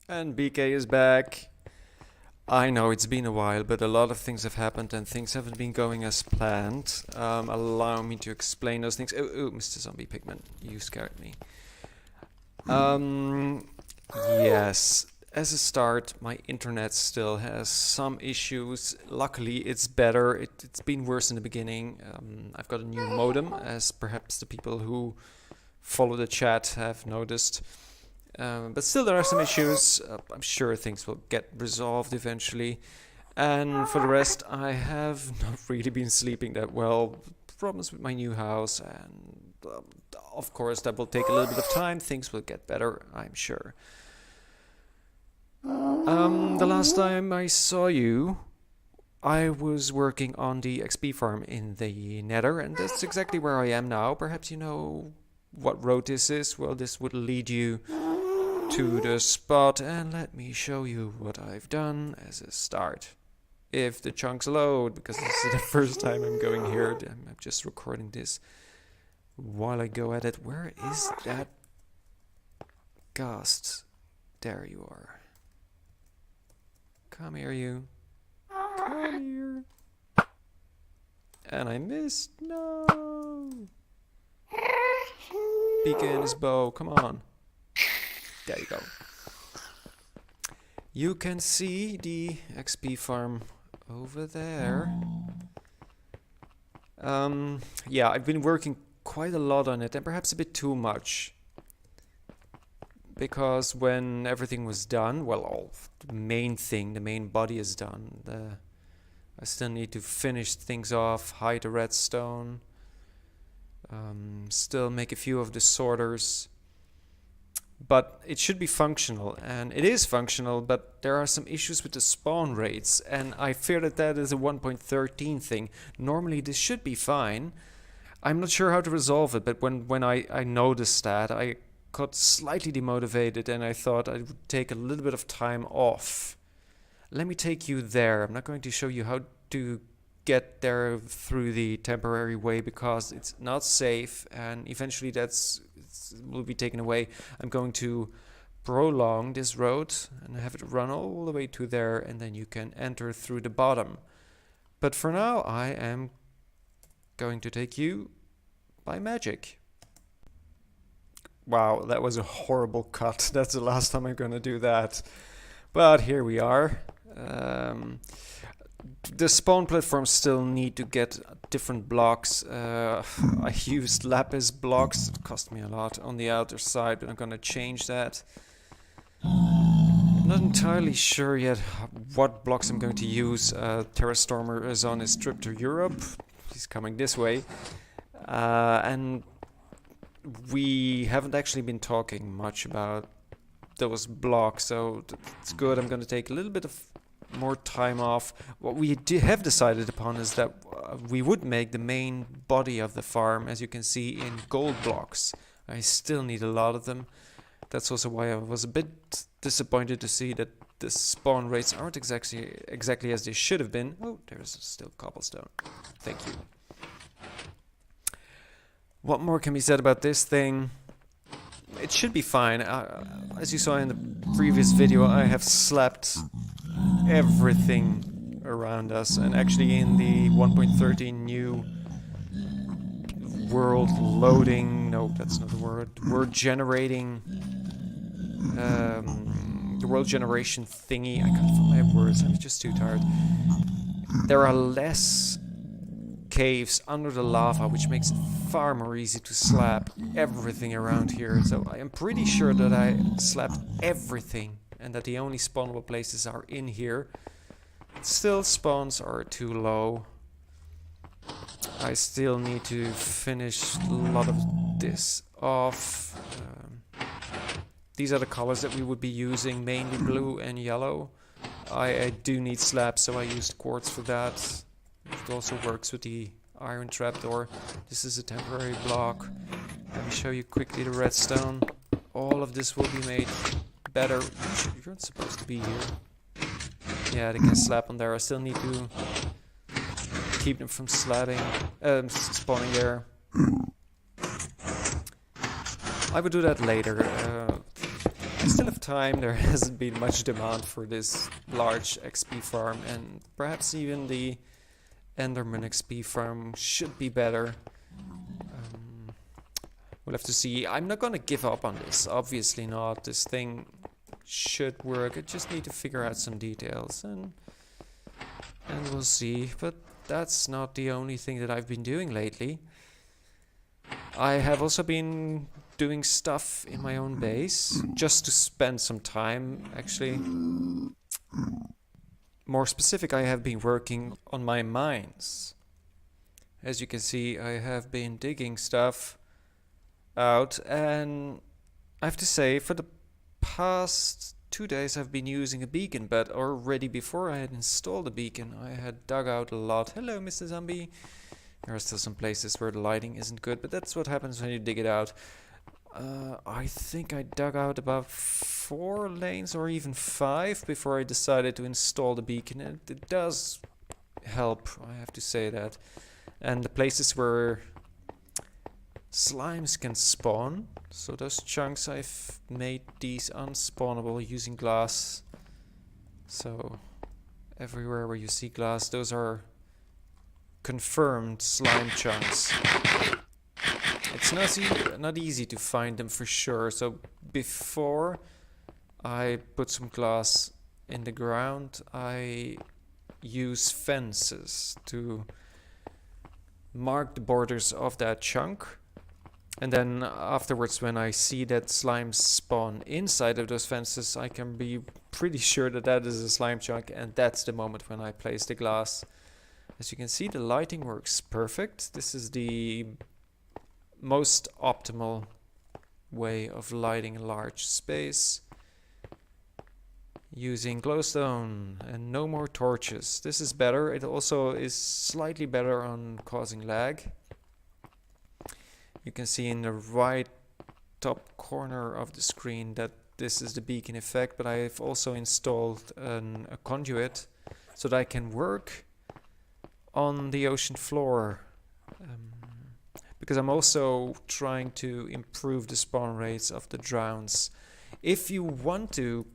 And BK is back. I know it's been a while, but a lot of things have happened and things haven't been going as planned. Allow me to explain those things. Oh, Mr. Zombie Pigman, you scared me. Yes, as a start, my internet still has some issues. Luckily, it's better. It's been worse in the beginning. I've got a new modem, as perhaps the people who follow the chat have noticed. But still there are some issues. I'm sure things will get resolved eventually. And for the rest, I have not really been sleeping that well. Problems with my new house, and of course that will take a little bit of time. Things will get better, I'm sure. The last time I saw you, I was working on the XP farm in the Nether, and that's exactly where I am now. Perhaps you know what road this is. Well, this would lead you to the spot, and let me show you what I've done as a start. If the chunks load, because this is the first time I'm going here. I'm just recording this while I go at it. Where is that ghost? There you are. Come here, you. Come here. And I missed. No. Beacon and his bow. Come on. There you go. You can see the XP farm over there. Yeah, I've been working quite a lot on it, and perhaps a bit too much. Because when everything was done, well, the main thing, the main body is done. I still need to finish things off, hide the redstone, still make a few of the sorters. But it should be functional, and it is functional, but there are some issues with the spawn rates, and I fear that that is a 1.13 thing. Normally this should be fine. I'm not sure how to resolve it, but when I noticed that, I got slightly demotivated, and I thought I would take a little bit of time off. Let me take you there. I'm not going to show you how to get there through the temporary way, because it's not safe, and eventually will be taken away. I'm going to prolong this road and have it run all the way to there, and then you can enter through the bottom. But for now, I am going to take you by magic. Wow, that was a horrible cut. That's the last time I'm gonna do that. But here we are. The spawn platforms still need to get different blocks. I used lapis blocks. It cost me a lot on the outer side, but I'm gonna change that. I'm not entirely sure yet what blocks I'm going to use. Terrastormer is on his trip to Europe. He's coming this way. And we haven't actually been talking much about those blocks, so it's good. I'm gonna take a little bit of more time off. What we have decided upon is that we would make the main body of the farm, as you can see, in gold blocks. I still need a lot of them. That's also why I was a bit disappointed to see that the spawn rates aren't exactly as they should have been. Oh, there's still cobblestone. Thank you. What more can be said about this thing? It should be fine. As you saw in the previous video, I have slapped everything around us, and actually in the 1.13 new world loading, no, that's not the word generating, the world generation thingy, I can't find my words, I'm just too tired. There are less caves under the lava, which makes it far more easy to slap everything around here. So I am pretty sure that I slapped everything, and that the only spawnable places are in here. Still, spawns are too low. I still need to finish a lot of this off. These are the colors that we would be using, mainly blue and yellow. I do need slabs, so I used quartz for that. It also works with the iron trapdoor. This is a temporary block. Let me show you quickly the redstone. All of this will be made better. You're not supposed to be here. Yeah, they can slap on there. I still need to keep them from spawning there. I would do that later. I still have time. There hasn't been much demand for this large XP farm, and perhaps even the Enderman XP farm should be better. We'll have to see. I'm not gonna give up on this, obviously not. This thing should work. I just need to figure out some details, and we'll see. But that's not the only thing that I've been doing lately. I have also been doing stuff in my own base, just to spend some time, actually. More specific, I have been working on my mines. As you can see, I have been digging stuff out, and I have to say, for the past 2 days I've been using a beacon, but already before I had installed the beacon I had dug out a lot. Hello, Mr. Zombie. There are still some places where the lighting isn't good, but that's what happens when you dig it out. I think I dug out about 4 lanes or even 5 before I decided to install the beacon, and it does help, I have to say that. And the places where slimes can spawn, so those chunks, I've made these unspawnable using glass. So everywhere where you see glass, those are confirmed slime chunks. It's not easy to find them for sure, so before I put some glass in the ground, I use fences to mark the borders of that chunk. And then afterwards, when I see that slimes spawn inside of those fences, I can be pretty sure that that is a slime chunk, and that's the moment when I place the glass. As you can see, the lighting works perfect. This is the most optimal way of lighting a large space. Using glowstone and no more torches. This is better. It also is slightly better on causing lag. You can see in the right top corner of the screen that this is the beacon effect, but I've also installed a conduit so that I can work on the ocean floor, because I'm also trying to improve the spawn rates of the drowns. If you want to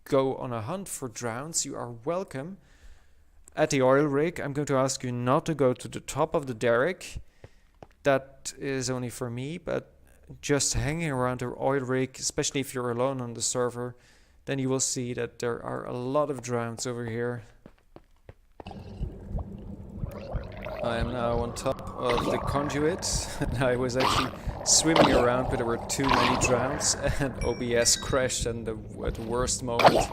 go on a hunt for drowns, you are welcome at the oil rig. I'm going to ask you not to go to the top of the derrick. That is only for me, but just hanging around the oil rig, especially if you're alone on the server, then you will see that there are a lot of drowns over here. I am now on top of the conduit, and I was actually swimming around, but there were too many drowns, and OBS crashed at the worst moment.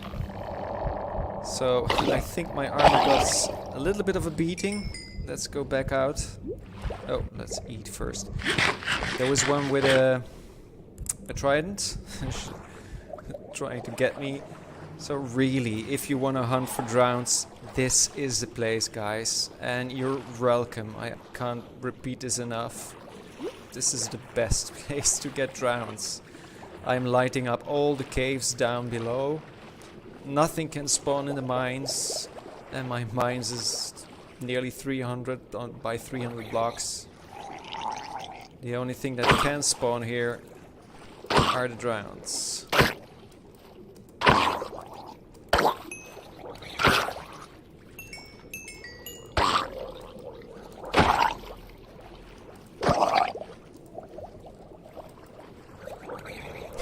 So I think my armor got a little bit of a beating. Let's go back out. Oh, let's eat first. There was one with a trident trying to get me. So really, if you want to hunt for drowns, this is the place, guys. And you're welcome. I can't repeat this enough. This is the best place to get drowns. I'm lighting up all the caves down below. Nothing can spawn in the mines. And my mines is nearly 300 by 300 blocks. The only thing that can spawn here are the drowns.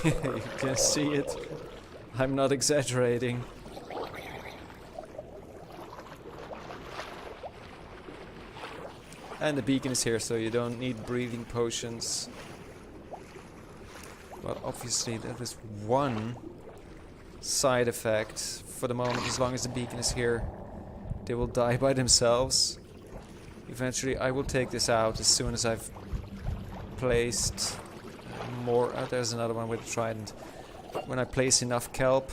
You can see it. I'm not exaggerating. And the beacon is here, so you don't need breathing potions. Well, obviously that is one side effect. For the moment, as long as the beacon is here, they will die by themselves. Eventually I will take this out as soon as I've placed more. Oh, there's another one with a trident. When I place enough kelp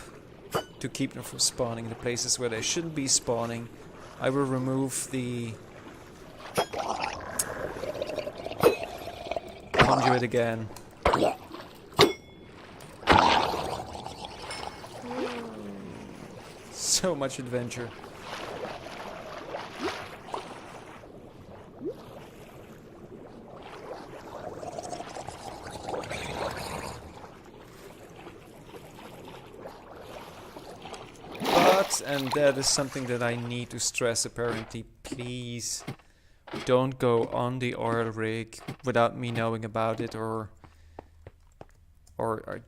to keep them from spawning in the places where they shouldn't be spawning, I will remove the conduit again. So much adventure. Correct, and that is something that I need to stress apparently. Please don't go on the oil rig without me knowing about it or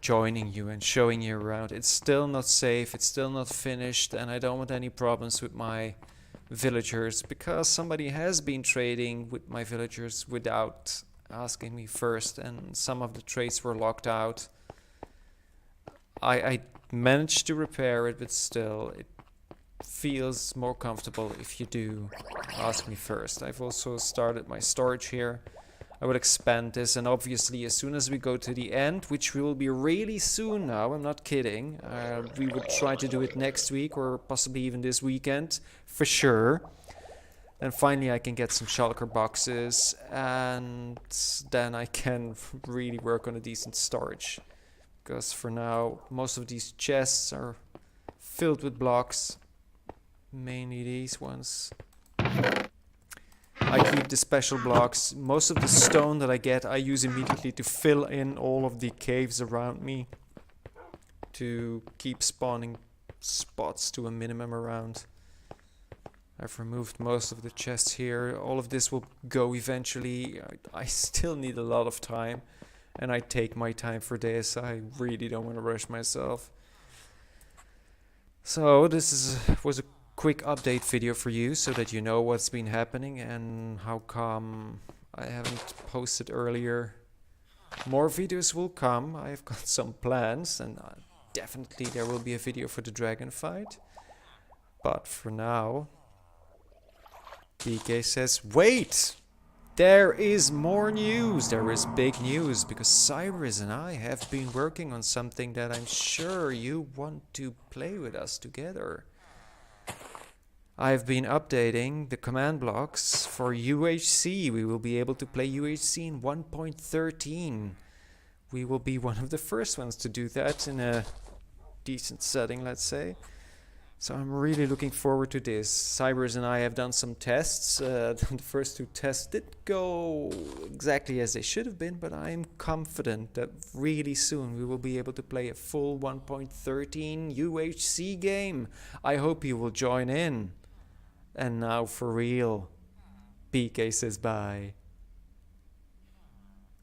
joining you and showing you around. It's still not safe, it's still not finished, and I don't want any problems with my villagers because somebody has been trading with my villagers without asking me first, and some of the trades were locked out. I managed to repair it, but still it feels more comfortable if you do ask me first. I've also started my storage here. I will expand this, and obviously as soon as we go to the end, which will be really soon now, I'm not kidding, we will try to do it next week or possibly even this weekend for sure. And finally I can get some shulker boxes, and then I can really work on a decent storage. Because for now most of these chests are filled with blocks, mainly these ones. I keep the special blocks. Most of the stone that I get I use immediately to fill in all of the caves around me to keep spawning spots to a minimum around. I've removed most of the chests here. All of this will go eventually. I still need a lot of time, and I take my time for this. I really don't want to rush myself. So this was a quick update video for you so that you know what's been happening and how come I haven't posted earlier. More videos will come. I've got some plans, and definitely there will be a video for the dragon fight. But for now, BK says, wait! There is more news! There is big news, because Cyrus and I have been working on something that I'm sure you want to play with us together. I've been updating the command blocks for UHC. We will be able to play UHC in 1.13. We will be one of the first ones to do that in a decent setting, let's say. So I'm really looking forward to this. Cyrus and I have done some tests. The first two tests didn't go exactly as they should have been, but I'm confident that really soon we will be able to play a full 1.13 UHC game. I hope you will join in. And now for real, BK says bye.